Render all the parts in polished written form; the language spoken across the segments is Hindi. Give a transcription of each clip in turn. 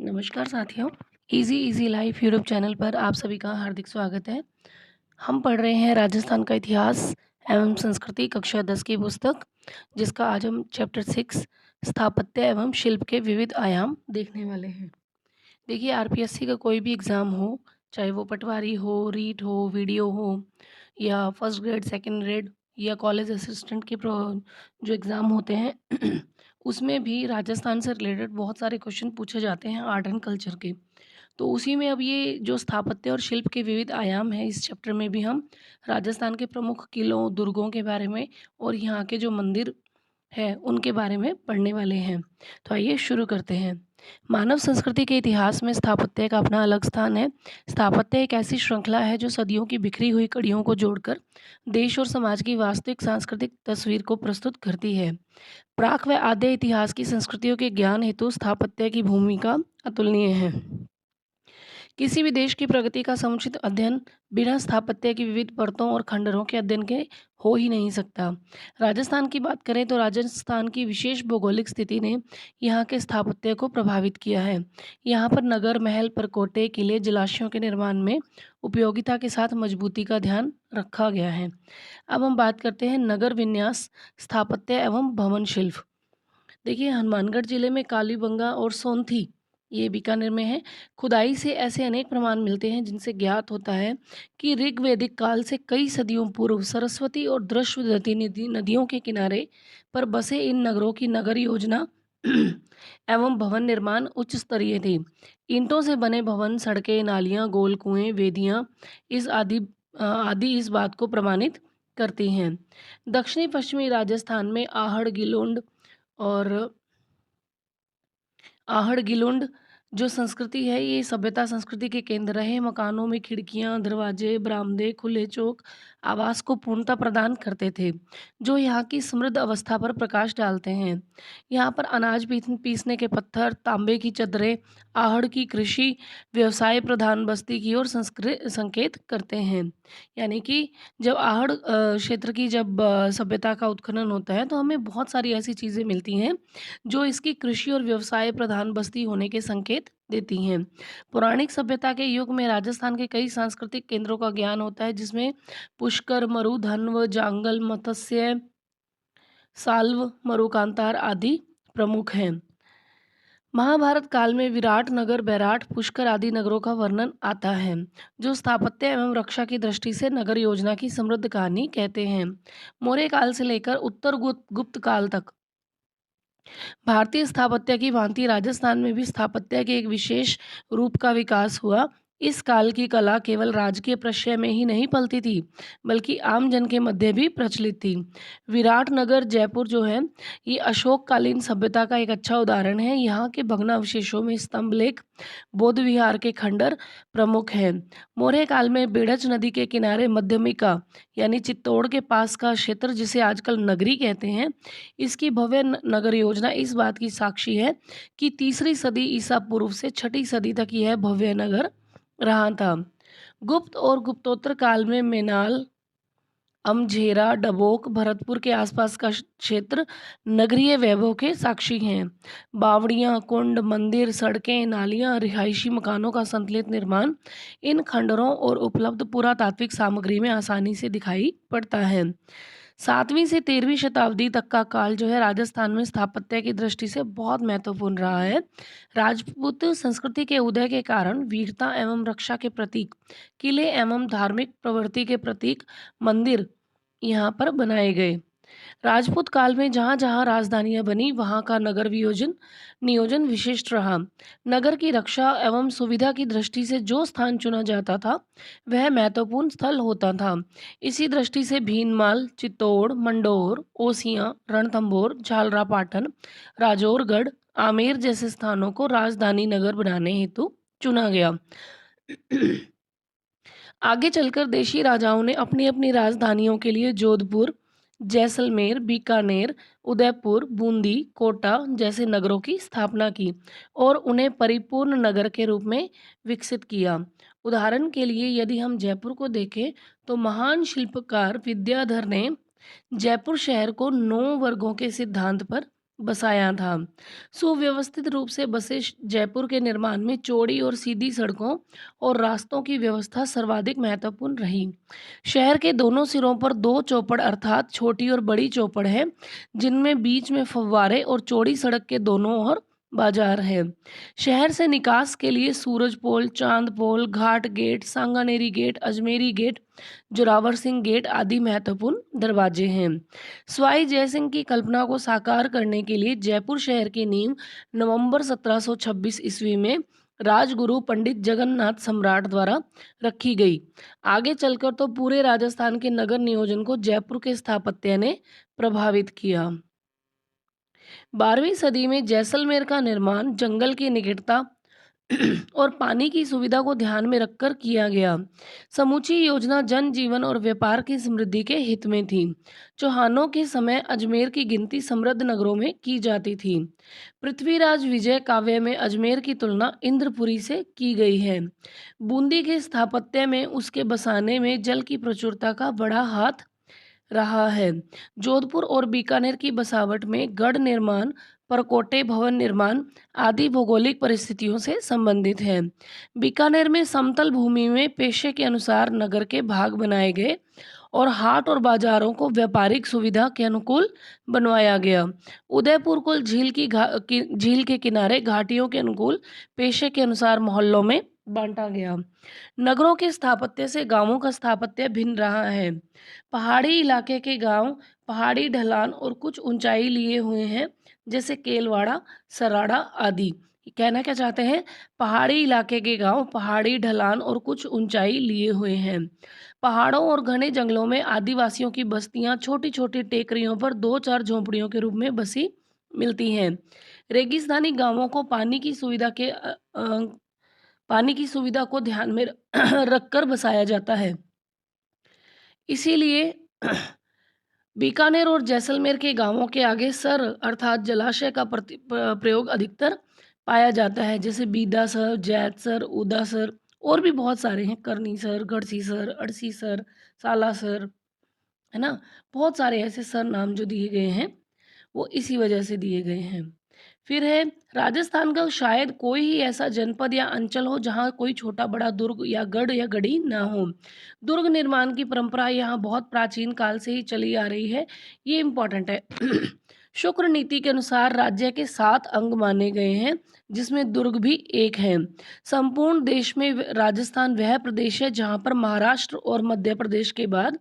नमस्कार साथियों, easy easy life YouTube channel पर आप सभी का हार्दिक स्वागत है। हम पढ़ रहे हैं राजस्थान का इतिहास एवं संस्कृति कक्षा 10 की पुस्तक, जिसका आज हम चैप्टर 6 स्थापत्य एवं शिल्प के विविध आयाम देखने वाले हैं। देखिए, आरपीएससी का कोई भी एग्ज़ाम हो, चाहे वो पटवारी हो, रीट हो, वीडियो हो या फर्स्ट ग्रेड, सेकंड ग्रेड या कॉलेज असिस्टेंट के जो एग्ज़ाम होते हैं उसमें भी राजस्थान से रिलेटेड बहुत सारे क्वेश्चन पूछे जाते हैं आर्ट एंड कल्चर के। तो उसी में अब ये जो स्थापत्य और शिल्प के विविध आयाम हैं, इस चैप्टर में भी हम राजस्थान के प्रमुख किलों, दुर्गों के बारे में और यहाँ के जो मंदिर है उनके बारे में पढ़ने वाले हैं। तो आइए शुरू करते हैं। मानव संस्कृति के इतिहास में स्थापत्य का अपना अलग स्थान है। स्थापत्य एक ऐसी श्रृंखला है जो सदियों की बिखरी हुई कड़ियों को जोड़कर देश और समाज की वास्तविक सांस्कृतिक तस्वीर को प्रस्तुत करती है। प्राक व आद्य इतिहास की संस्कृतियों के ज्ञान हेतु स्थापत्य की भूमिका अतुलनीय है। किसी भी देश की प्रगति का समुचित अध्ययन बिना स्थापत्य की विविध परतों और खंडरों के अध्ययन के हो ही नहीं सकता। राजस्थान की बात करें तो राजस्थान की विशेष भौगोलिक स्थिति ने यहाँ के स्थापत्य को प्रभावित किया है। यहाँ पर नगर, महल, परकोटे, किले, जलाशयों के निर्माण में उपयोगिता के साथ मजबूती का ध्यान रखा गया है। अब हम बात करते हैं नगर विन्यास, स्थापत्य एवं भवन शिल्प। देखिए, हनुमानगढ़ जिले में कालीबंगा और सोंथी, ये बीकानेर में है, खुदाई से ऐसे अनेक प्रमाण मिलते हैं जिनसे ज्ञात होता है कि ऋग्वैदिक काल से कई सदियों पूर्व सरस्वती और दृश्ववती नदियों के किनारे पर बसे इन नगरों की नगर योजना एवं भवन निर्माण उच्च स्तरीय थे। ईंटों से बने भवन, सड़कें, नालियाँ, गोल कुएं, वेदियाँ इस आदि इस बात को प्रमाणित करती हैं। दक्षिणी पश्चिमी राजस्थान में और आहड़ गिलुंड जो संस्कृति है, ये सभ्यता संस्कृति के केंद्र रहे। मकानों में खिड़कियां, दरवाजे, बरामदे, खुले चौक आवास को पूर्णता प्रदान करते थे, जो यहाँ की समृद्ध अवस्था पर प्रकाश डालते हैं। यहाँ पर अनाज पीसने के पत्थर, तांबे की चदरें, आहड़ की कृषि व्यवसाय प्रधान बस्ती की ओर संकेत करते हैं। यानी कि जब आहड़ क्षेत्र की जब सभ्यता का उत्खनन होता है, तो हमें बहुत सारी ऐसी चीज़ें मिलती हैं जो इसकी कृषि और व्यवसाय प्रधान बस्ती होने के संकेत देती हैं। पौराणिक सभ्यता के युग में राजस्थान के कई सांस्कृतिक केंद्रों का ज्ञान होता है, जिसमें पुष्कर, मरु, धन्व, जांगल, मत्स्य, साल्व, मरुकांतार आदि प्रमुख हैं। महाभारत काल में विराट नगर, बैराट, पुष्कर आदि नगरों का वर्णन आता है, जो स्थापत्य एवं रक्षा की दृष्टि से नगर योजना की समृद्ध कहानी कहते हैं। मौर्य काल से लेकर उत्तर गुप्त काल तक भारतीय स्थापत्य की भांति राजस्थान में भी स्थापत्य के एक विशेष रूप का विकास हुआ। इस काल की कला केवल राजकीय प्रश्रय में ही नहीं पलती थी, बल्कि आम जन के मध्य भी प्रचलित थी। विराटनगर जयपुर जो है, ये अशोककालीन सभ्यता का एक अच्छा उदाहरण है। यहाँ के भग्नावशेषों में स्तंभ लेख, बौद्ध विहार के खंडर प्रमुख हैं। मौर्य काल में बेड़च नदी के किनारे मध्यमिका यानी चित्तौड़ के पास का क्षेत्र, जिसे आजकल नगरी कहते हैं, इसकी भव्य नगर योजना इस बात की साक्षी है कि तीसरी सदी ईसा पूर्व से छठी सदी तक यह भव्य नगर रहा था। गुप्त और गुप्तोत्तर काल में मेनाल, अमझेरा, डबोक, भरतपुर के आसपास का क्षेत्र नगरीय वैभव के साक्षी हैं। बावड़ियाँ, कुंड, मंदिर, सड़कें, नालियाँ, रिहायशी मकानों का संतुलित निर्माण इन खंडरों और उपलब्ध पुरातात्विक सामग्री में आसानी से दिखाई पड़ता है। 7वीं से 13वीं शताब्दी तक का काल जो है, राजस्थान में स्थापत्य की दृष्टि से बहुत महत्वपूर्ण रहा है। राजपूत संस्कृति के उदय के कारण वीरता एवं रक्षा के प्रतीक किले एवं धार्मिक प्रवृत्ति के प्रतीक मंदिर यहाँ पर बनाए गए। राजपूत काल में जहाँ-जहाँ राजधानियाँ बनी, वहाँ का नगर नियोजन विशिष्ट रहा। नगर की रक्षा एवं सुविधा की दृष्टि से जो स्थान चुना जाता था, वह महत्वपूर्ण स्थल होता था। इसी दृष्टि से भीनमाल, चित्तौड़, मंडोर, ओसियां, रणथंभौर, झालरापाटन, राजौरगढ़, आमेर जैसे स्थानों को राजधानी नगर बनाने हेतु चुना गया। आगे चलकर देशी राजाओं ने अपनी-अपनी राजधानियों के लिए जोधपुर, जैसलमेर, बीकानेर, उदयपुर, बूंदी, कोटा जैसे नगरों की स्थापना की और उन्हें परिपूर्ण नगर के रूप में विकसित किया। उदाहरण के लिए यदि हम जयपुर को देखें, तो महान शिल्पकार विद्याधर ने जयपुर शहर को 9 वर्गों के सिद्धांत पर बसाया था। सुव्यवस्थित रूप से बसे जयपुर के निर्माण में चौड़ी और सीधी सड़कों और रास्तों की व्यवस्था सर्वाधिक महत्वपूर्ण रही। शहर के दोनों सिरों पर दो चौपड़ अर्थात छोटी और बड़ी चौपड़ है, जिनमें बीच में फव्वारे और चौड़ी सड़क के दोनों ओर बाजार है। शहर से निकास के लिए Suraj Pol, Chand Pol, Ghat gate, Sanganeri gate, Ajmeri gate, Zorawar Singh gate आदि महत्वपूर्ण दरवाजे हैं। सवाई जयसिंह की कल्पना को साकार करने के लिए जयपुर शहर की नींव नवंबर 1726 ईस्वी में राजगुरु पंडित जगन्नाथ सम्राट द्वारा रखी गई। आगे चलकर तो पूरे राजस्थान के नगर नियोजन को जयपुर के स्थापत्य ने प्रभावित किया। 12वीं सदी में जैसलमेर का निर्माण जंगल की निकटता और पानी की सुविधा को ध्यान में रखकर किया गया। समूची योजना जनजीवन और व्यापार की समृद्धि के हित में थी। चौहानों के समय अजमेर की गिनती समृद्ध नगरों में की जाती थी। पृथ्वीराज विजय काव्य में अजमेर की तुलना इंद्रपुरी से की गई है। बूंदी के स्थापत्य में उसके बसाने में जल की प्रचुरता का बड़ा हाथ रहा है। जोधपुर और बीकानेर की बसावट में गढ़ निर्माण, परकोटे भवन निर्माण आदि भौगोलिक परिस्थितियों से संबंधित है। बीकानेर में समतल भूमि में पेशे के अनुसार नगर के भाग बनाए गए और हाट और बाजारों को व्यापारिक सुविधा के अनुकूल बनवाया गया। उदयपुर को झील के किनारे घाटियों के अनुकूल पेशे के अनुसार मोहल्लों में बांटा गया। नगरों के स्थापत्य से गांवों का स्थापत्य भिन्न रहा है। पहाड़ी इलाके के गांव पहाड़ी ढलान और कुछ ऊंचाई लिए हुए हैं, जैसे केलवाड़ा, सराड़ा आदि। कहना क्या चाहते हैं? पहाड़ी इलाके के गांव पहाड़ी ढलान और कुछ ऊंचाई लिए हुए हैं। पहाड़ों और घने जंगलों में आदिवासियों की बस्तियां छोटी छोटी टेकरियों पर दो चार झोंपड़ियों के रूप में बसी मिलती हैं। रेगिस्तानी गांवों को पानी की सुविधा को ध्यान में रखकर बसाया जाता है। इसीलिए बीकानेर और जैसलमेर के गांवों के आगे सर अर्थात जलाशय का प्रयोग अधिकतर पाया जाता है, जैसे बीदासर, जैतसर, उदासर और भी बहुत सारे हैं, करनीसर, गढ़सीसर, अड़सीसर, सालासर, है ना। बहुत सारे ऐसे सर नाम जो दिए गए हैं वो इसी वजह से दिए गए हैं। फिर है राजस्थान का शायद कोई ही ऐसा जनपद या अंचल हो जहाँ कोई छोटा बड़ा दुर्ग या गढ़ या गढ़ी ना हो। दुर्ग निर्माण की परंपरा यहाँ बहुत प्राचीन काल से ही चली आ रही है, ये इम्पोर्टेंट है। शुक्र नीति के अनुसार राज्य के 7 अंग माने गए हैं, जिसमें दुर्ग भी एक है। संपूर्ण देश में राजस्थान वह प्रदेश है जहाँ पर महाराष्ट्र और मध्य प्रदेश के बाद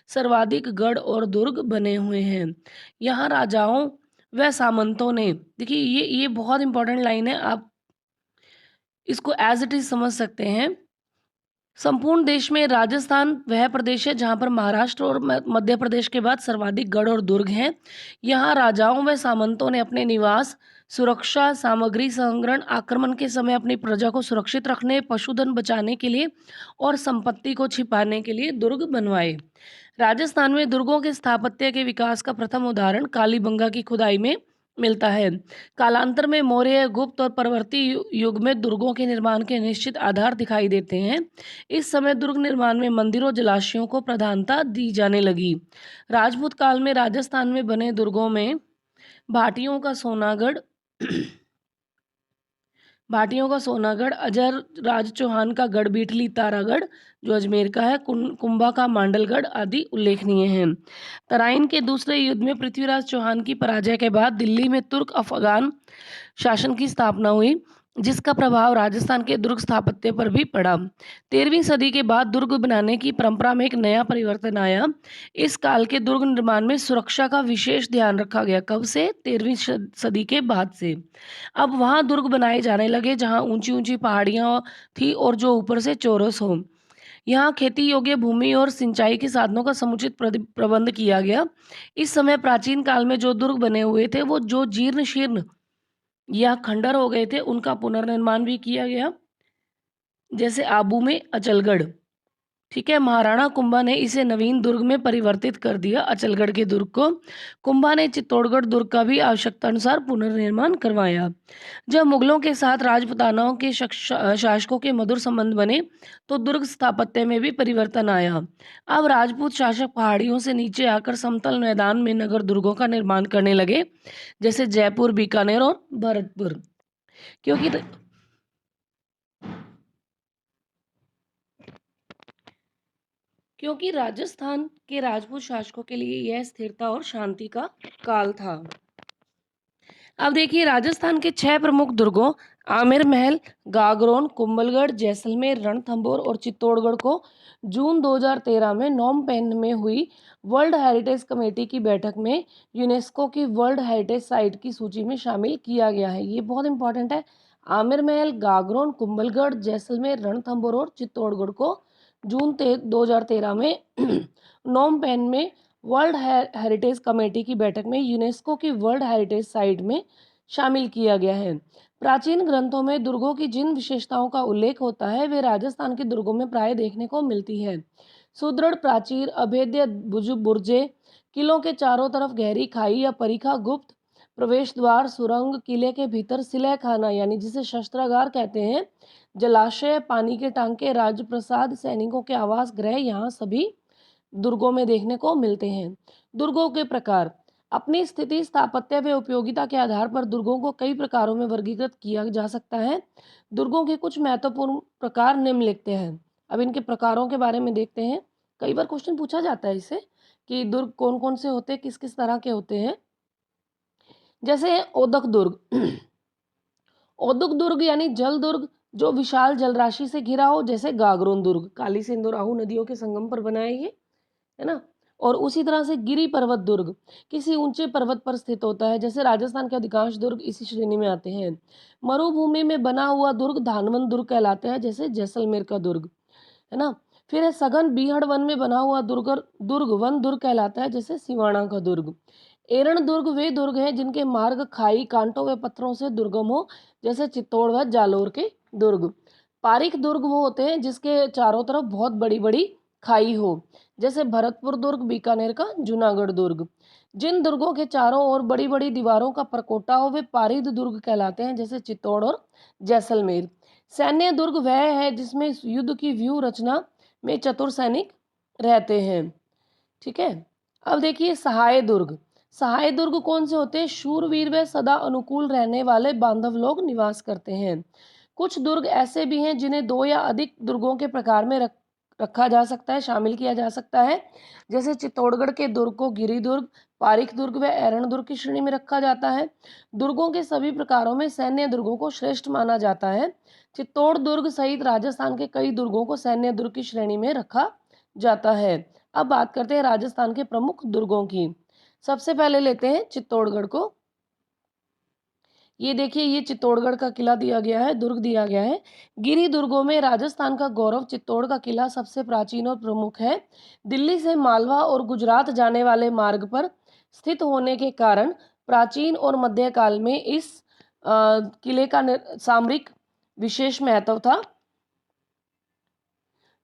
सर्वाधिक गढ़ और दुर्ग बने हुए हैं। यहाँ राजाओं व सामंतों ने, देखिए ये बहुत इंपॉर्टेंट लाइन है, आप इसको एज इट इज समझ सकते हैं। संपूर्ण देश में राजस्थान वह प्रदेश है जहां पर महाराष्ट्र और मध्य प्रदेश के बाद सर्वाधिक गढ़ और दुर्ग हैं। यहाँ राजाओं व सामंतों ने अपने निवास, सुरक्षा, सामग्री संग्रहण, आक्रमण के समय अपनी प्रजा को सुरक्षित रखने, पशुधन बचाने के लिए और संपत्ति को छिपाने के लिए दुर्ग बनवाए। राजस्थान में दुर्गों के स्थापत्य के विकास का प्रथम उदाहरण कालीबंगा की खुदाई में मिलता है। कालांतर में मौर्य, गुप्त और परवर्ती युग में दुर्गों के निर्माण के निश्चित आधार दिखाई देते हैं। इस समय दुर्ग निर्माण में मंदिरों, जलाशयों को प्रधानता दी जाने लगी। राजपूत काल में राजस्थान में बने दुर्गों में भाटियों का सोनागढ़, अजर राज चौहान का गढ़ बीटली तारागढ़ जो अजमेर का है, कुंभा का मांडलगढ़ आदि उल्लेखनीय हैं। तराइन के दूसरे युद्ध में पृथ्वीराज चौहान की पराजय के बाद दिल्ली में तुर्क अफगान शासन की स्थापना हुई, जिसका प्रभाव राजस्थान के दुर्ग स्थापत्य पर भी पड़ा। 13वीं सदी के बाद दुर्ग बनाने की परंपरा में एक नया परिवर्तन आया। इस काल के दुर्ग निर्माण में सुरक्षा का विशेष ध्यान रखा गया। कब से? 13वीं सदी के बाद से। अब वहां दुर्ग बनाए जाने लगे जहां ऊंची ऊंची पहाड़ियां थी और जो ऊपर से चौरस हो। यहाँ खेती योग्य भूमि और सिंचाई के साधनों का समुचित प्रबंध किया गया। इस समय प्राचीन काल में जो दुर्ग बने हुए थे वो जो जीर्ण शीर्ण या खंडर हो गए थे, उनका पुनर्निर्माण भी किया गया, जैसे आबू में अचलगढ़। ठीक है, महाराणा कुंभा ने इसे नवीन दुर्ग में परिवर्तित कर दिया, अचलगढ़ के दुर्ग को। कुंभा ने चित्तौड़गढ़ दुर्ग का भी आवश्यकता अनुसार पुनर्निर्माण करवाया। जब मुगलों के साथ राजपूतानाओं के शासकों के मधुर संबंध बने, तो दुर्ग स्थापत्य में भी परिवर्तन आया। अब राजपूत शासक पहाड़ियों से नीचे आकर समतल मैदान में नगर दुर्गों का निर्माण करने लगे, जैसे जयपुर, बीकानेर और भरतपुर। क्योंकि क्योंकि राजस्थान के राजपूत शासकों के लिए यह स्थिरता और शांति का काल था। अब देखिए, राजस्थान के 6 प्रमुख दुर्गों आमेर महल, गागरोन, कुंभलगढ़, जैसलमेर, रणथंभौर और चित्तौड़गढ़ को जून 2013 में नोम पेन में हुई वर्ल्ड हेरिटेज कमेटी की बैठक में यूनेस्को की वर्ल्ड हेरिटेज साइट की सूची में शामिल किया गया है। ये बहुत इंपॉर्टेंट है। आमेर महल, गागरोन, कुंभलगढ़, जैसलमेर, रणथंभौर और चित्तौड़गढ़ को जून 2013 में नोम पेन में वर्ल्ड हेरिटेज कमेटी की बैठक में यूनेस्को की वर्ल्ड हेरिटेज साइट में शामिल किया गया है। प्राचीन ग्रंथों में दुर्गों की जिन विशेषताओं का उल्लेख होता है, वे राजस्थान के दुर्गों में प्राय देखने को मिलती है। सुदृढ़ प्राचीर, अभेद्य बुर्जे, किलों के चारों तरफ गहरी खाई या परिखा, गुप्त प्रवेश द्वार, सुरंग, किले के भीतर सिलह खाना यानी जिसे शस्त्रागार कहते हैं, जलाशय, पानी के टांके, राजप्रसाद, सैनिकों के आवास गृह यहाँ सभी दुर्गों में देखने को मिलते हैं। दुर्गों के प्रकार। अपनी स्थिति, स्थापत्य व उपयोगिता के आधार पर दुर्गों को कई प्रकारों में वर्गीकृत किया जा सकता है। दुर्गों के कुछ महत्वपूर्ण प्रकार निम्नलिखित हैं। अब इनके प्रकारों के बारे में देखते हैं। कई बार क्वेश्चन पूछा जाता है इससे कि दुर्ग कौन कौन से होते हैं, किस किस तरह के होते हैं। जैसे ओदक दुर्ग। ओदक दुर्ग यानी जल दुर्ग, जो विशाल जलराशि से घिरा हो, जैसे गागरोन दुर्ग, काली सिंधु राहु नदियों के संगम पर बना है ये, है ना। और उसी तरह से गिरी पर्वत दुर्ग किसी ऊंचे पर्वत पर स्थित होता है, जैसे राजस्थान के अधिकांश दुर्ग इसी श्रेणी में आते हैं। मरुभूमि में बना हुआ दुर्ग धानवन दुर्ग कहलाता है, जैसे जैसलमेर का दुर्ग, है ना। फिर है सघन बीहड़ वन में बना हुआ दुर्ग वन दुर्ग कहलाता है, जैसे सिवाना का दुर्ग। एरण दुर्ग वे दुर्ग हैं जिनके मार्ग खाई, कांटों व पत्थरों से दुर्गम हो, जैसे चित्तौड़ व जालोर के दुर्ग। पारिक दुर्ग वो होते हैं जिसके चारों तरफ बहुत बड़ी बड़ी खाई हो, जैसे भरतपुर दुर्ग, बीकानेर का जूनागढ़ दुर्ग। जिन दुर्गों के चारों ओर बड़ी बड़ी दीवारों का परकोटा हो, वे पारिद दुर्ग कहलाते हैं, जैसे चित्तौड़ और जैसलमेर। सैन्य दुर्ग वह है जिसमें युद्ध की व्यूह रचना में चतुर सैनिक रहते हैं। ठीक है। अब देखिए सहाय दुर्ग। सहाय दुर्ग कौन से होते हैं? शूरवीर व सदा अनुकूल रहने वाले बांधव लोग निवास करते हैं। कुछ दुर्ग ऐसे भी हैं जिन्हें 2 या अधिक दुर्गों के प्रकार में रखा जा सकता है, शामिल किया जा सकता है। जैसे चित्तौड़गढ़ के दुर्ग को गिरी दुर्ग, पारिक दुर्ग व एरण दुर्ग की श्रेणी में रखा जाता है। दुर्गों के सभी प्रकारों में सैन्य दुर्गों को श्रेष्ठ माना जाता है। चित्तौड़ दुर्ग सहित राजस्थान के कई दुर्गों को सैन्य दुर्ग की श्रेणी में रखा जाता है। अब बात करते हैं राजस्थान के प्रमुख दुर्गों की। सबसे पहले लेते हैं चित्तौड़गढ़ को। ये देखिए, ये चित्तौड़गढ़ का किला दिया गया है, दुर्ग दिया गया है। गिरी दुर्गों में राजस्थान का गौरव चित्तौड़ का किला सबसे प्राचीन और प्रमुख है। दिल्ली से मालवा और गुजरात जाने वाले मार्ग पर स्थित होने के कारण प्राचीन और मध्यकाल में इस किले का सामरिक विशेष महत्व था।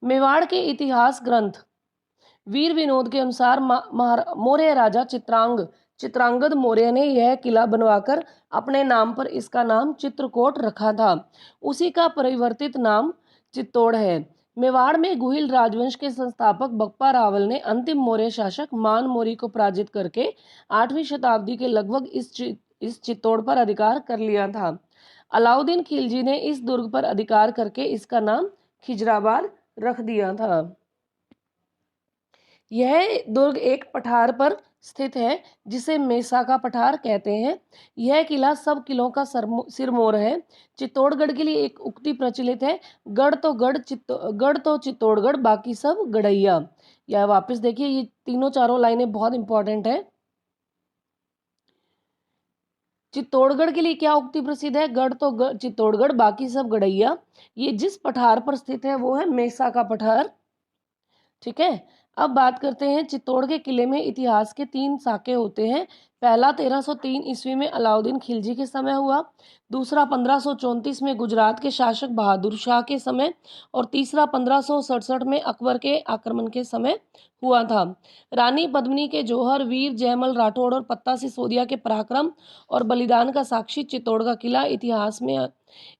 मेवाड़ के इतिहास ग्रंथ वीर विनोद के अनुसार मौर्य राजा चित्रांगद मौर्य ने यह किला बनवाकर अपने नाम पर इसका नाम चित्रकोट रखा था। उसी का परिवर्तित नाम चित्तौड़ है। मेवाड़ में गुहिल राजवंश के संस्थापक बप्पा रावल ने अंतिम मौर्य शासक मान मौर्य को पराजित करके 8वीं शताब्दी के लगभग इस चित्तौड़ पर अधिकार कर लिया था। अलाउद्दीन खिलजी ने इस दुर्ग पर अधिकार करके इसका नाम खिजराबाद रख दिया था। यह दुर्ग एक पठार पर स्थित है जिसे मेसा का पठार कहते हैं। यह किला सब किलों का सिरमौर है। चित्तौड़गढ़ के लिए एक उक्ति प्रचलित है, गढ़ तो चित्तौड़गढ़, बाकी सब गढ़ैया। यह वापस देखिए, ये तीनों चारों लाइनें बहुत इंपॉर्टेंट है। चित्तौड़गढ़ के लिए क्या उक्ति प्रसिद्ध है? गढ़ तो चित्तौड़गढ़, बाकी सब गढ़ैया। ये जिस पठार पर स्थित है वो है मेसा का पठार। ठीक है। अब बात करते हैं चित्तौड़ के किले में इतिहास के 3 साके होते हैं। पहला 1303 ईस्वी में अलाउद्दीन खिलजी के समय हुआ, दूसरा 1534 में गुजरात के शासक बहादुर शाह के समय और तीसरा 1567 में अकबर के आक्रमण के समय हुआ था। रानी पद्मिनी के जौहर, वीर जयमल राठौड़ और पत्ता सिसोदिया के पराक्रम और बलिदान का साक्षी चित्तौड़ का किला इतिहास में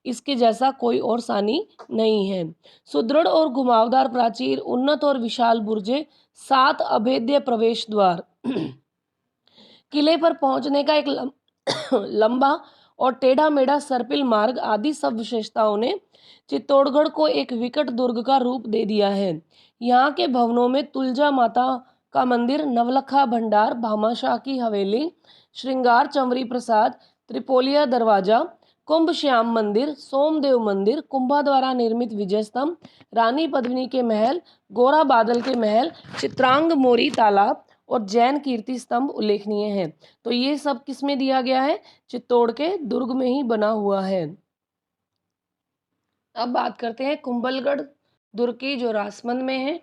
इसके जैसा कोई और सानी नहीं है। सुदृढ़ और घुमावदार प्राचीर, उन्नत और विशाल बुर्जे, 7 अभेद्य प्रवेश द्वार, किले पर पहुंचने का एक लंबा और टेढ़ा मेढ़ा सर्पिल मार्ग आदि सब विशेषताओं ने चित्तौड़गढ़ को एक विकट दुर्ग का रूप दे दिया है। यहाँ के भवनों में तुलजा माता का मंदिर, नवलखा भंडार, भामाशाह की हवेली, श्रृंगार चंवरी प्रसाद, त्रिपोलिया दरवाजा, कुंभ श्याम मंदिर, सोमदेव मंदिर, कुंभा द्वारा निर्मित विजय स्तंभ, रानी पद्मिनी के महल, गोरा बादल के महल, चित्रांग मोरी तालाब और जैन कीर्ति स्तंभ उल्लेखनीय है। तो ये सब किस में दिया गया है? चित्तौड़ के दुर्ग में ही बना हुआ है। अब बात करते हैं कुंभलगढ़ दुर्ग की, जो राजमंद में है।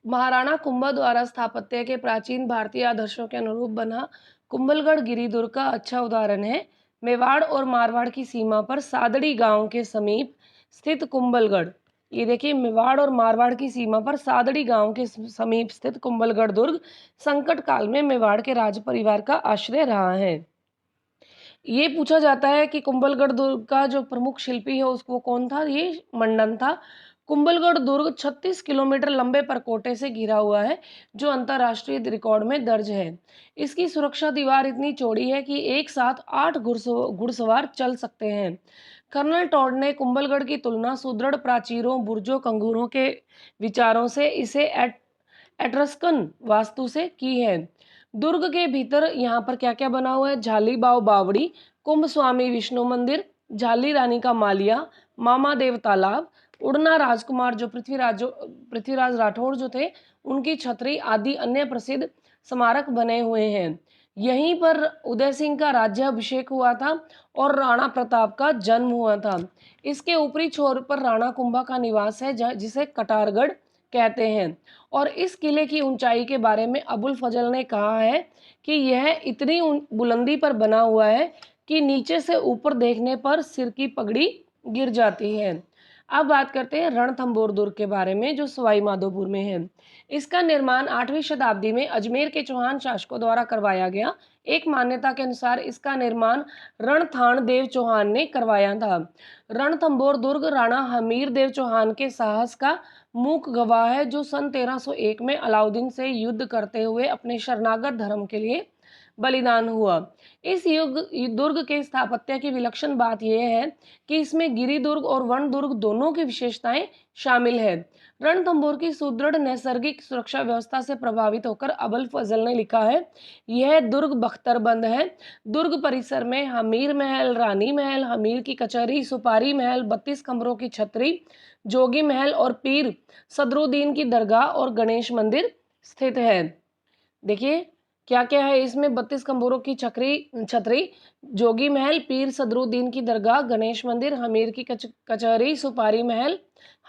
महाराणा कुंभा द्वारा स्थापत्य के प्राचीन भारतीय आदर्शों के अनुरूप बना कुंभलगढ़ गिरी दुर्ग का अच्छा उदाहरण है। मेवाड़ और मारवाड़ की सीमा पर सादड़ी गांव के समीप स्थित कुंभलगढ़, ये देखिए मेवाड़ और मारवाड़ की सीमा पर सादड़ी गांव के समीप स्थित कुंभलगढ़ दुर्ग संकट काल में मेवाड़ के राज परिवार का आश्रय रहा है। ये पूछा जाता है कि कुंभलगढ़ दुर्ग का जो प्रमुख शिल्पी है उसको कौन था? ये मंडन था। कुंभलगढ़ दुर्ग 36 किलोमीटर लंबे परकोटे से घिरा हुआ है, जो अंतर्राष्ट्रीय रिकॉर्ड में दर्ज है। इसकी सुरक्षा दीवार इतनी चौड़ी है कि एक साथ 8 घुड़सवार चल सकते हैं। कर्नल टॉड ने कुंभलगढ़ की तुलना सुदृढ़ प्राचीरों, बुर्जों, कंगूरों के विचारों से इसे एट्रस्कन वास्तु से की है। दुर्ग के भीतर यहाँ पर क्या क्या बना हुआ है? झाली बाव बावड़ी, कुंभ स्वामी विष्णु मंदिर, झाली रानी का मालिया, मामा देव तालाब, उड़ना राजकुमार जो पृथ्वीराज राठौड़ जो थे उनकी छतरी आदि अन्य प्रसिद्ध स्मारक बने हुए हैं। यहीं पर उदय सिंह का राज्याभिषेक हुआ था और राणा प्रताप का जन्म हुआ था। इसके ऊपरी छोर पर राणा कुंभा का निवास है, जिसे कटारगढ़ कहते हैं। और इस किले की ऊंचाई के बारे में अबुल फजल ने कहा है कि यह इतनी बुलंदी पर बना हुआ है कि नीचे से ऊपर देखने पर सिर की पगड़ी गिर जाती है। अब बात करते हैं रणथंभौर दुर्ग के बारे में, जो सवाई माधोपुर में है। इसका निर्माण 8वीं शताब्दी में अजमेर के चौहान शासकों द्वारा करवाया गया। एक मान्यता के अनुसार इसका निर्माण रणथाण देव चौहान ने करवाया था। रणथंभौर दुर्ग राणा हमीर देव चौहान के साहस का मूक गवाह है, जो सन 1301 में अलाउद्दीन से युद्ध करते हुए अपने शरणागत धर्म के लिए बलिदान हुआ। इस दुर्ग के स्थापत्य की विलक्षण बात यह है कि इसमें गिरी दुर्ग और वन दुर्ग दोनों की विशेषताएं शामिल है। रणथंभौर की सुदृढ़ नैसर्गिक सुरक्षा व्यवस्था से प्रभावित होकर अबुल फजल ने लिखा है, यह दुर्ग बख्तरबंद है। दुर्ग परिसर में हमीर महल, रानी महल, हमीर की कचहरी, सुपारी महल, 32 कमरों की छतरी, जोगी महल और पीर सदरुद्दीन की दरगाह और गणेश मंदिर स्थित है। देखिए क्या क्या है इसमें? 32 कमरों की छतरी, जोगी महल, पीर सदरुद्दीन की दरगाह, गणेश मंदिर, हमीर की कचहरी, सुपारी महल,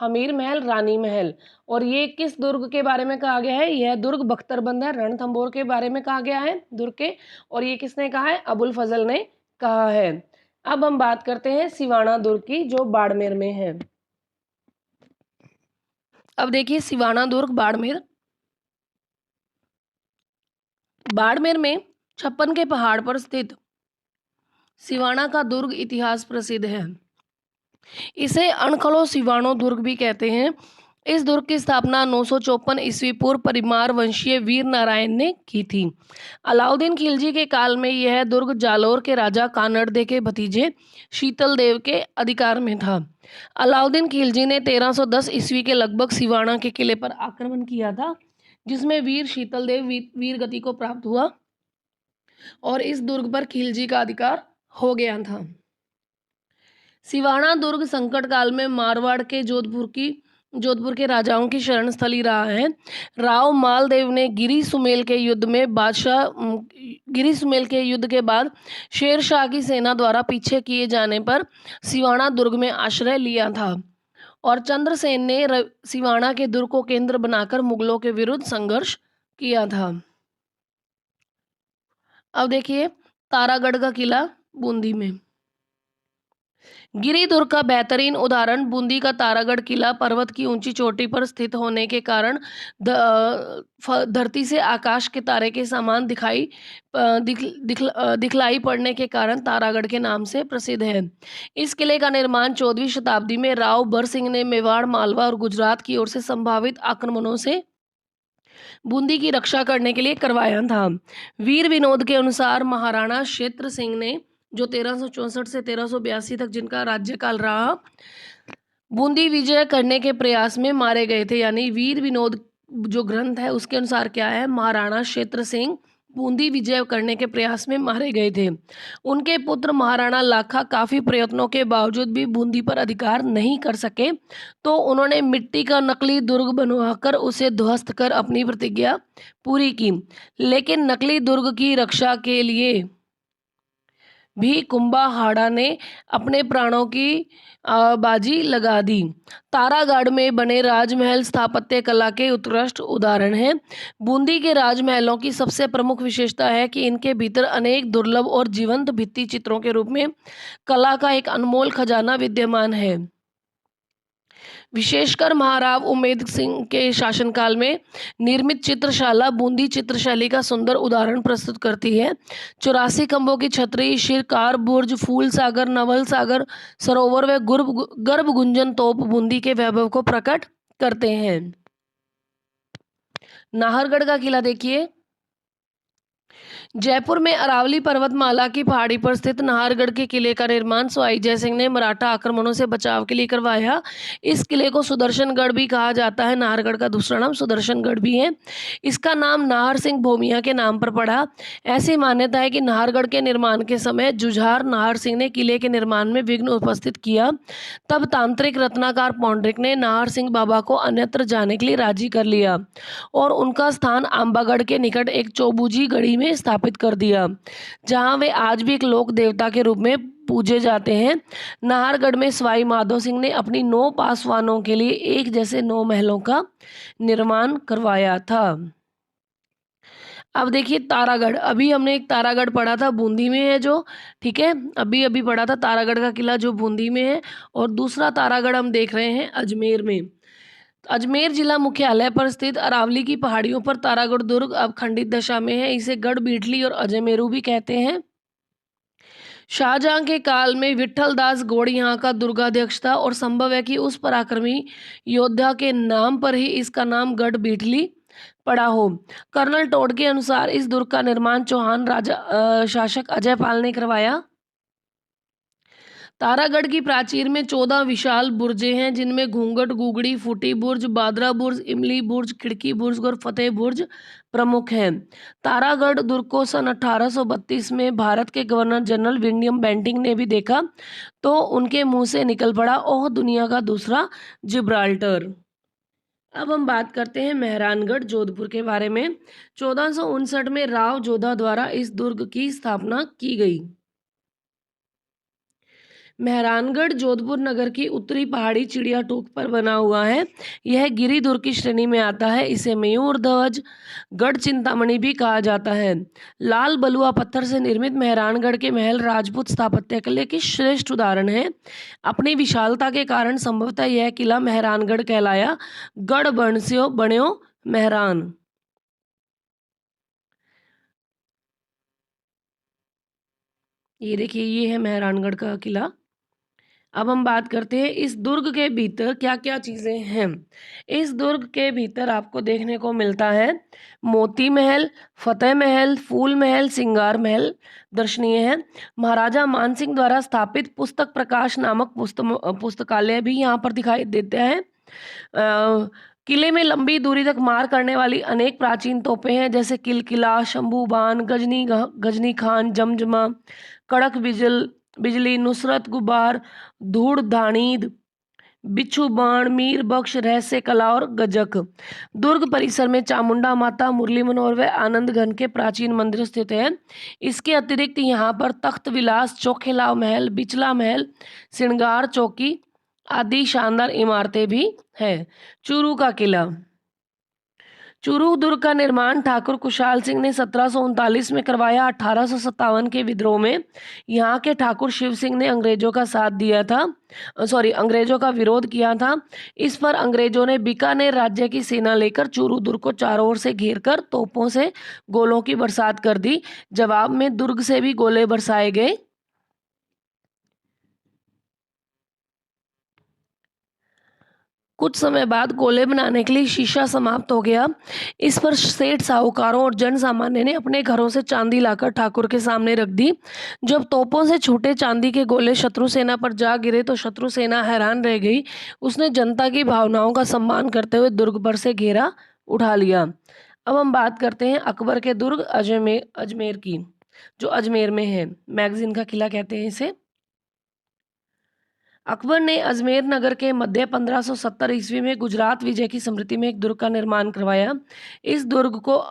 हमीर महल, रानी महल। और ये किस दुर्ग के बारे में कहा गया है? यह दुर्ग बख्तरबंद है। रणथंभौर के बारे में कहा गया है दुर्ग के, और ये किसने कहा है? अबुल फजल ने कहा है। अब हम बात करते हैं सिवाना दुर्ग की, जो बाड़मेर में है। अब देखिए सिवाना दुर्ग बाड़मेर में 56 के पहाड़ पर स्थित सिवाना का दुर्ग इतिहास प्रसिद्ध है। इसे अणखलो सिवानो दुर्ग भी कहते हैं। इस दुर्ग की स्थापना 954 ईस्वी पूर्व परिमार वंशीय वीर नारायण ने की थी। अलाउद्दीन खिलजी के काल में यह दुर्ग जालौर के राजा कानड़दे के भतीजे शीतल देव के अधिकार में था। अलाउद्दीन खिलजी ने 1310 ईस्वी के लगभग सिवाना के किले पर आक्रमण किया था, जिसमें वीर शीतल देव वीर गति को प्राप्त हुआ और इस दुर्ग पर खिलजी का अधिकार हो गया था। सिवाना दुर्ग संकट काल में मारवाड़ के जोधपुर के राजाओं की शरण स्थली रहा है। राव मालदेव ने गिरी सुमेल के युद्ध के बाद शेर शाह की सेना द्वारा पीछे किए जाने पर सिवाना दुर्ग में आश्रय लिया था और चंद्रसेन ने सिवाना के दुर्ग को केंद्र बनाकर मुगलों के विरुद्ध संघर्ष किया था। अब देखिए तारागढ़ का किला बूंदी में। गिरी दुर्ग का बेहतरीन उदाहरण बूंदी का तारागढ़ किला पर्वत की ऊंची चोटी पर स्थित होने के कारण धरती से आकाश के तारे के समान दिखलाई पड़ने के कारण तारागढ़ के नाम से प्रसिद्ध है। इस किले का निर्माण 14वीं शताब्दी में राव बर सिंह ने मेवाड़, मालवा और गुजरात की ओर से संभावित आक्रमणों से बूंदी की रक्षा करने के लिए करवाया था। वीर विनोद के अनुसार महाराणा क्षेत्र सिंह ने, जो 1364 से 1382 तक जिनका राज्यकाल रहा, बूंदी विजय करने के प्रयास में मारे गए थे। यानी वीर विनोद जो ग्रंथ है उसके अनुसार क्या है, महाराणा क्षेत्र सिंह बूंदी विजय करने के प्रयास में मारे गए थे। उनके पुत्र महाराणा लाखा काफी प्रयत्नों के बावजूद भी बूंदी पर अधिकार नहीं कर सके, तो उन्होंने मिट्टी का नकली दुर्ग बनवाकर उसे ध्वस्त कर अपनी प्रतिज्ञा पूरी की। लेकिन नकली दुर्ग की रक्षा के लिए भी कुंभाहाड़ा ने अपने प्राणों की बाजी लगा दी। तारागढ़ में बने राजमहल स्थापत्य कला के उत्कृष्ट उदाहरण हैं। बूंदी के राजमहलों की सबसे प्रमुख विशेषता है कि इनके भीतर अनेक दुर्लभ और जीवंत भित्ति चित्रों के रूप में कला का एक अनमोल खजाना विद्यमान है। विशेषकर महाराव उमेद सिंह के शासनकाल में निर्मित चित्रशाला बूंदी चित्रशैली का सुंदर उदाहरण प्रस्तुत करती है। 84 खंभों की छतरी, शिरकार बुर्ज, फूल सागर, नवल सागर सरोवर व गर्भ गुंजन तोप बूंदी के वैभव को प्रकट करते हैं। नाहरगढ़ का किला देखिए। जयपुर में अरावली पर्वतमाला की पहाड़ी पर स्थित नाहरगढ़ के किले का निर्माण सवाई जयसिंह ने मराठा आक्रमणों से बचाव के लिए करवाया। इस किले को सुदर्शनगढ़ भी कहा जाता है। नाहरगढ़ का दूसरा नाम सुदर्शनगढ़ भी है। इसका नाम नाहर सिंह भोमिया के नाम पर पड़ा। ऐसी मान्यता है कि नाहरगढ़ के निर्माण के समय जुझार नाहर सिंह ने किले के निर्माण में विघ्न उपस्थित किया। तब तांत्रिक रत्नाकर पौंडरिक ने नाहर सिंह बाबा को अन्यत्र जाने के लिए राजी कर लिया और उनका स्थान आंबागढ़ के निकट एक चौबूझी गढ़ी में स्थापित कर दिया, जहां वे आज भी एक लोक देवता के रूप में पूजे जाते हैं। नाहरगढ़ में सवाई माधो सिंह ने अपनी 9 पासवानों के लिए एक जैसे 9 महलों का निर्माण करवाया था। अब देखिए तारागढ़, अभी हमने एक तारागढ़ पढ़ा था बूंदी में है जो, ठीक है, अभी अभी पढ़ा था तारागढ़ का किला जो बूंदी में है, और दूसरा तारागढ़ हम देख रहे हैं अजमेर में। अजमेर जिला मुख्यालय पर स्थित अरावली की पहाड़ियों पर तारागढ़ दुर्ग अब खंडित दशा में है। इसे गढ़ बीटली और अजमेरू भी कहते हैं। शाहजहां के काल में विट्ठल दास गौड़ यहाँ का दुर्गाध्यक्ष था और संभव है कि उस पराक्रमी योद्धा के नाम पर ही इसका नाम गढ़ बीटली पड़ा हो। कर्नल टोड के अनुसार इस दुर्ग का निर्माण चौहान राजा शासक अजयपाल ने करवाया। तारागढ़ की प्राचीर में 14 विशाल बुर्जें हैं, जिनमें घूंघट, गुगड़ी, फूटी बुर्ज, बादरा बुर्ज, इमली बुर्ज, खिड़की बुर्ज और फतेह बुर्ज प्रमुख हैं। तारागढ़ दुर्ग को सन 1832 में भारत के गवर्नर जनरल विलियम बेंटिंक ने भी देखा तो उनके मुंह से निकल पड़ा, ओह दुनिया का दूसरा जिब्राल्टर। अब हम बात करते हैं मेहरानगढ़ जोधपुर के बारे में। 1459 में राव जोधा द्वारा इस दुर्ग की स्थापना की गई। मेहरानगढ़ जोधपुर नगर की उत्तरी पहाड़ी चिड़िया टोक पर बना हुआ है। यह गिरिदुर्ग की श्रेणी में आता है। इसे मयूर ध्वज गढ़ चिंतामणि भी कहा जाता है। लाल बलुआ पत्थर से निर्मित मेहरानगढ़ के महल राजपूत स्थापत्य कला की श्रेष्ठ उदाहरण है। अपनी विशालता के कारण संभवतः यह किला मेहरानगढ़ कहलाया। गढ़ बण्यो मेहरान। ये देखिए, ये है मेहरानगढ़ का किला। अब हम बात करते हैं इस दुर्ग के भीतर क्या क्या चीज़ें हैं। इस दुर्ग के भीतर आपको देखने को मिलता है मोती महल, फतेह महल, फूल महल, सिंगार महल दर्शनीय है। महाराजा मानसिंह द्वारा स्थापित पुस्तक प्रकाश नामक पुस्तकालय भी यहाँ पर दिखाई देता है। किले में लंबी दूरी तक मार करने वाली अनेक प्राचीन तोपें हैं, जैसे किलकिला, शंभूबान, गजनी खान, जमजमा, कड़क बिजली, नुसरत गुबार, धूड़ धानीद, बिच्छू बाण, मीर बख्श, रहस्य कला और गजक। दुर्ग परिसर में चामुंडा माता, मुरली मनोहर व आनंद घन के प्राचीन मंदिर स्थित हैं। इसके अतिरिक्त यहाँ पर तख्त विलास, चोखेलाव महल, बिचला महल, श्रृंगार चौकी आदि शानदार इमारतें भी हैं। चूरू का किला। चूरू दुर्ग का निर्माण ठाकुर कुशाल सिंह ने 1739 में करवाया। 1857 के विद्रोह में यहाँ के ठाकुर शिव सिंह ने अंग्रेजों का साथ दिया था, अंग्रेजों का विरोध किया था। इस पर अंग्रेजों ने बीकानेर राज्य की सेना लेकर चूरू दुर्ग को चारों ओर से घेरकर तोपों से गोलों की बरसात कर दी। जवाब में दुर्ग से भी गोले बरसाए गए। कुछ समय बाद गोले बनाने के लिए शीशा समाप्त हो गया। इस पर सेठ साहूकारों और जन सामान्य ने अपने घरों से चांदी लाकर ठाकुर के सामने रख दी। जब तोपों से छूटे चांदी के गोले शत्रु सेना पर जा गिरे तो शत्रु सेना हैरान रह गई। उसने जनता की भावनाओं का सम्मान करते हुए दुर्ग पर से घेरा उठा लिया। अब हम बात करते हैं अकबर के दुर्ग अजमेर अजमेर की, जो अजमेर में है। मैगजीन का किला कहते हैं इसे। अकबर ने अजमेर नगर के मध्य 1570 ईस्वी में गुजरात विजय की स्मृति में एक दुर्ग का निर्माण करवाया। इस दुर्ग को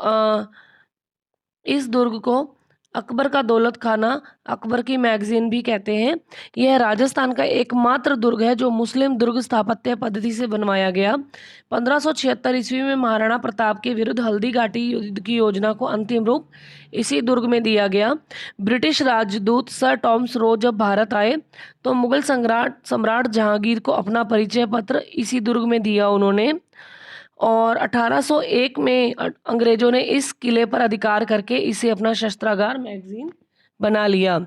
इस दुर्ग को अकबर का दौलत खाना, अकबर की मैगजीन भी कहते हैं। यह राजस्थान का एकमात्र दुर्ग है जो मुस्लिम दुर्ग स्थापत्य पद्धति से बनवाया गया। 1576 ईस्वी में महाराणा प्रताप के विरुद्ध हल्दी घाटी युद्ध की योजना को अंतिम रूप इसी दुर्ग में दिया गया। ब्रिटिश राजदूत सर टॉमस रो जब भारत आए तो मुगल सम्राट सम्राट जहांगीर को अपना परिचय पत्र इसी दुर्ग में दिया उन्होंने। और 1801 में अंग्रेजों ने इस किले पर अधिकार करके इसे अपना शस्त्रागार मैगजीन बना लिया।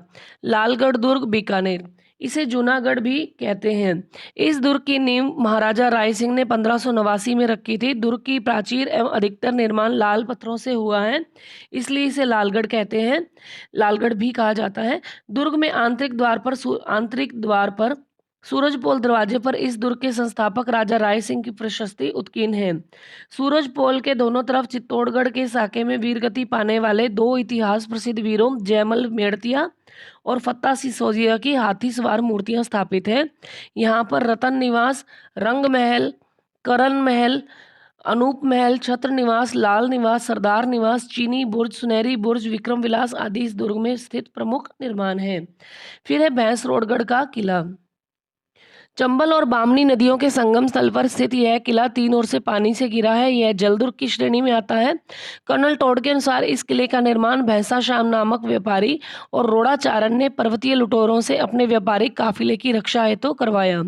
लालगढ़ दुर्ग बीकानेर, इसे जूनागढ़ भी कहते हैं। इस दुर्ग की नींव महाराजा राय सिंह ने 1589 में रखी थी। दुर्ग की प्राचीर एवं अधिकतर निर्माण लाल पत्थरों से हुआ है, इसलिए इसे लालगढ़ कहते हैं, लालगढ़ भी कहा जाता है। दुर्ग में आंतरिक द्वार पर सूरजपोल दरवाजे पर इस दुर्ग के संस्थापक राजा राय सिंह की प्रशस्ति उत्कीर्ण है। सूरजपोल के दोनों तरफ चित्तौड़गढ़ के साके में वीरगति पाने वाले दो इतिहास प्रसिद्ध वीरों जयमल मेड़तिया और फत्ता सिसोदिया की हाथी सवार मूर्तियां स्थापित है। यहाँ पर रतन निवास, रंग महल, करण महल, अनूप महल, छत्र निवास, लाल निवास, सरदार निवास, चीनी बुर्ज, सुनहरी बुर्ज, विक्रम विलास आदि इस दुर्ग में स्थित प्रमुख निर्माण है। फिर है भैंसरोडगढ़ का किला। चंबल और बामनी नदियों के संगम स्थल पर स्थित यह किला तीन ओर से पानी से घिरा है। यह जलदुर्ग की श्रेणी में आता है। कर्नल टोड के अनुसार इस किले का निर्माण भैंसा श्याम नामक व्यापारी और रोड़ाचारण ने पर्वतीय लुटेरों से अपने व्यापारिक काफिले की रक्षा हेतु करवाया।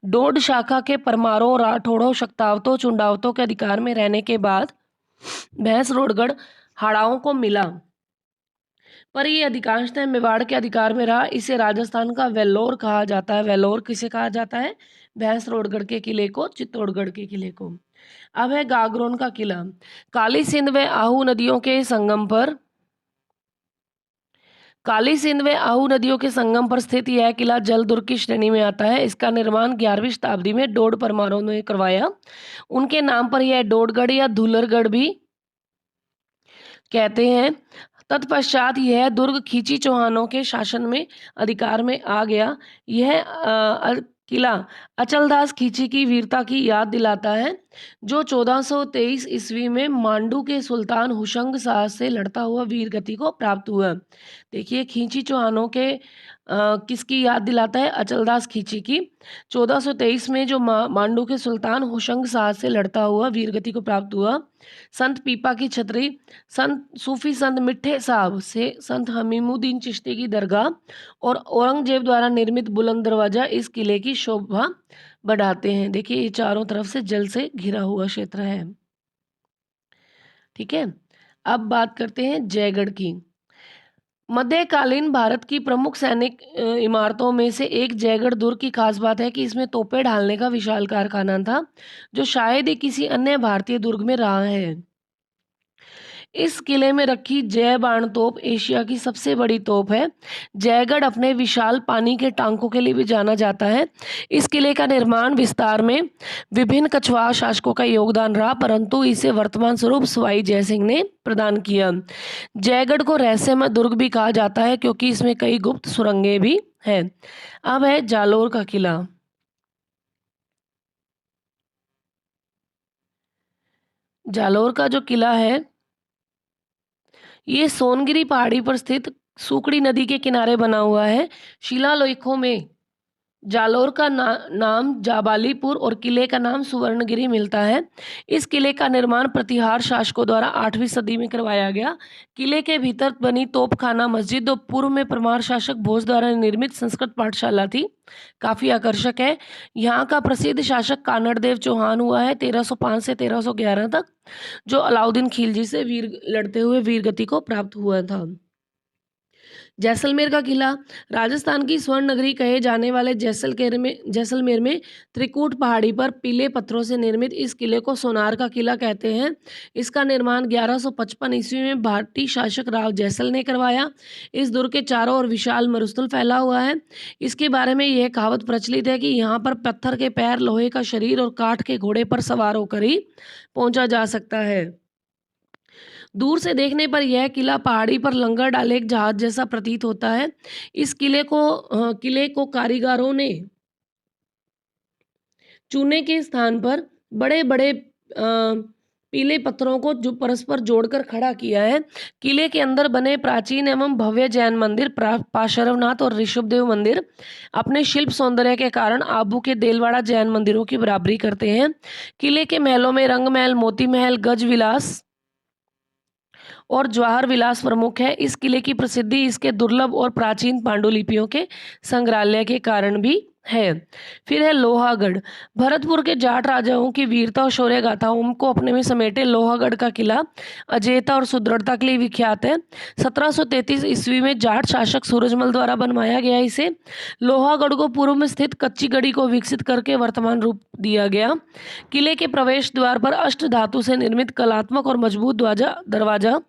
डोड शाखा के परमारों, राठौड़ों, शक्तावतों, चुंडावतों के अधिकार में रहने के बाद भैंसरोडगढ़ हाड़ाओं को मिला, पर ये अधिकांशतः मेवाड़ के अधिकार में रहा। इसे राजस्थान का वेल्लोर कहा जाता है। वेल्लोर किसे कहा जाता है? भैंसरोडगढ़ के किले को, चित्तौड़गढ़ के किले को। अब है गागरोन का किला। काली सिंध व आहू नदियों के संगम पर स्थित यह किला जल दुर्ग की श्रेणी में आता है। इसका निर्माण 11वीं शताब्दी में डोड परमारों ने करवाया। उनके नाम पर यह डोडगढ़ या धूलरगढ़ भी कहते हैं। तत्पश्चात यह दुर्ग खींची चौहानों के शासन में अधिकार में आ गया। यह किला अचलदास खींची की वीरता की याद दिलाता है, जो 1423 ईस्वी में मांडू के सुल्तान हुशंग शाह से लड़ता हुआ वीर गति को प्राप्त हुआ। देखिए, खींची चौहानों के किसकी याद दिलाता है? अचलदास खींची की। 1423 में जो मांडू के सुल्तान हुशंग शाह से लड़ता हुआ वीरगति को प्राप्त हुआ। संत पीपा की छतरी, संत सूफी संत मिठे साहब से संत हमीमुद्दीन चिश्ती की दरगाह और औरंगजेब द्वारा निर्मित बुलंद दरवाजा इस किले की शोभा बढ़ाते हैं। देखिए, ये चारों तरफ से जल से घिरा हुआ क्षेत्र है। ठीक है, अब बात करते हैं जयगढ़ की। मध्यकालीन भारत की प्रमुख सैनिक इमारतों में से एक जयगढ़ दुर्ग की खास बात है कि इसमें तोपें ढालने का विशाल कारखाना था, जो शायद ही किसी अन्य भारतीय दुर्ग में रहा है। इस किले में रखी जय बाण तोप एशिया की सबसे बड़ी तोप है। जयगढ़ अपने विशाल पानी के टांकों के लिए भी जाना जाता है। इस किले का निर्माण विस्तार में विभिन्न कछवाहा शासकों का योगदान रहा, परंतु इसे वर्तमान स्वरूप सवाई जयसिंह ने प्रदान किया। जयगढ़ को रहस्यमय दुर्ग भी कहा जाता है क्योंकि इसमें कई गुप्त सुरंगें भी हैं। अब है जालोर का किला। जालोर का जो किला है, ये सोनगिरी पहाड़ी पर स्थित सुकड़ी नदी के किनारे बना हुआ है। शिलालेखों में जालौर का नाम जाबालीपुर और किले का नाम सुवर्णगिरी मिलता है। इस किले का निर्माण प्रतिहार शासकों द्वारा 8वीं सदी में करवाया गया। किले के भीतर बनी तोपखाना मस्जिद और पूर्व में परमार शासक भोज द्वारा निर्मित संस्कृत पाठशाला थी, काफ़ी आकर्षक है। यहाँ का प्रसिद्ध शासक कानड़देव चौहान हुआ है 1305 से 1311 तक, जो अलाउद्दीन खिलजी से वीर लड़ते हुए वीरगति को प्राप्त हुआ था। जैसलमेर का किला राजस्थान की स्वर्ण नगरी कहे जाने वाले जैसलमेर में त्रिकूट पहाड़ी पर पीले पत्थरों से निर्मित इस किले को सोनार का किला कहते हैं। इसका निर्माण 1155 ईस्वी में भारतीय शासक राव जैसल ने करवाया। इस दुर्ग के चारों ओर विशाल मरुस्थल फैला हुआ है। इसके बारे में यह कहावत प्रचलित है कि यहाँ पर पत्थर के पैर, लोहे का शरीर और काठ के घोड़े पर सवार होकर ही पहुंचा जा सकता है। दूर से देखने पर यह किला पहाड़ी पर लंगर डाले एक जहाज जैसा प्रतीत होता है। इस किले को कारीगरों ने चूने के स्थान पर बड़े बड़े पीले पत्थरों को जो परस्पर जोड़कर खड़ा किया है। किले के अंदर बने प्राचीन एवं भव्य जैन मंदिर पार्श्वनाथ और ऋषभदेव मंदिर अपने शिल्प सौंदर्य के कारण आबू के देलवाड़ा जैन मंदिरों की बराबरी करते हैं। किले के महलों में रंग महल, मोती महल, गज विलास और जवाहर विलास प्रमुख है। इस किले की प्रसिद्धि इसके दुर्लभ और प्राचीन पांडुलिपियों के संग्रहालय के कारण भी है। फिर है लोहागढ़। भरतपुर के जाट राजाओं की वीरता और शौर्य गाथाओं को अपने में समेटे लोहागढ़ का किला अजेयता और सुदृढ़ता के लिए विख्यात है। 1733 ईस्वी में जाट शासक सूरजमल द्वारा बनवाया गया इसे। लोहागढ़ को पूर्व में स्थित कच्ची गढ़ी को विकसित करके वर्तमान रूप दिया गया। किले के प्रवेश द्वार पर अष्ट धातु से निर्मित कलात्मक और मजबूत दरवाजा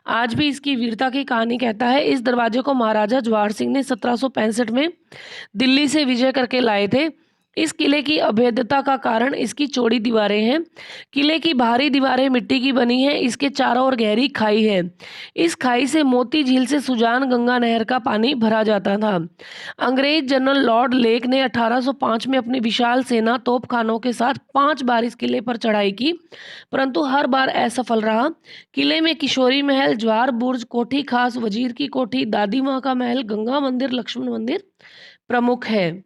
आज भी इसकी वीरता की कहानी कहता है। इस दरवाजे को महाराजा जवाहर सिंह ने 1765 में दिल्ली से विजय करके लाए थे। इस किले की अभेद्यता का कारण इसकी चौड़ी दीवारें हैं। किले की बाहरी दीवारें मिट्टी की बनी हैं। इसके चारों ओर गहरी खाई है। इस खाई से मोती झील से सुजान गंगा नहर का पानी भरा जाता था। अंग्रेज जनरल लॉर्ड लेक ने 1805 में अपनी विशाल सेना तोपखानों के साथ 5 बार इस किले पर चढ़ाई की, परंतु हर बार असफल रहा। किले में किशोरी महल, ज्वार बुर्ज, कोठी खास, वजीर की कोठी, दादी माँ का महल, गंगा मंदिर, लक्ष्मण मंदिर प्रमुख है।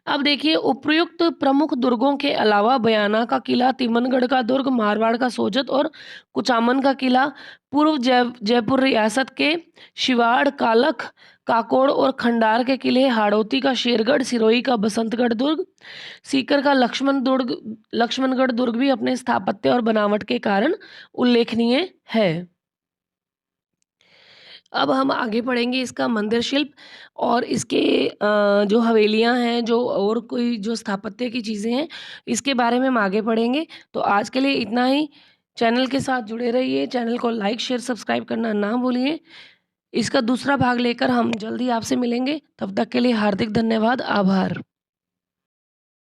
अब देखिए, उपर्युक्त प्रमुख दुर्गों के अलावा बयाना का किला, तिमनगढ़ का दुर्ग, मारवाड़ का सोजत और कुचामन का किला, पूर्व जयपुर रियासत के शिवाड़, कालख, काकोड़ और खंडार के किले, हाड़ौती का शेरगढ़, सिरोही का बसंतगढ़ दुर्ग, सीकर का लक्ष्मणगढ़ दुर्ग भी अपने स्थापत्य और बनावट के कारण उल्लेखनीय है। अब हम आगे पढ़ेंगे इसका मंदिर शिल्प और इसके जो हवेलियां हैं, जो और कोई जो स्थापत्य की चीज़ें हैं, इसके बारे में हम आगे पढ़ेंगे। तो आज के लिए इतना ही। चैनल के साथ जुड़े रहिए। चैनल को लाइक, शेयर, सब्सक्राइब करना ना भूलिए। इसका दूसरा भाग लेकर हम जल्दी आपसे मिलेंगे। तब तक के लिए हार्दिक धन्यवाद, आभार।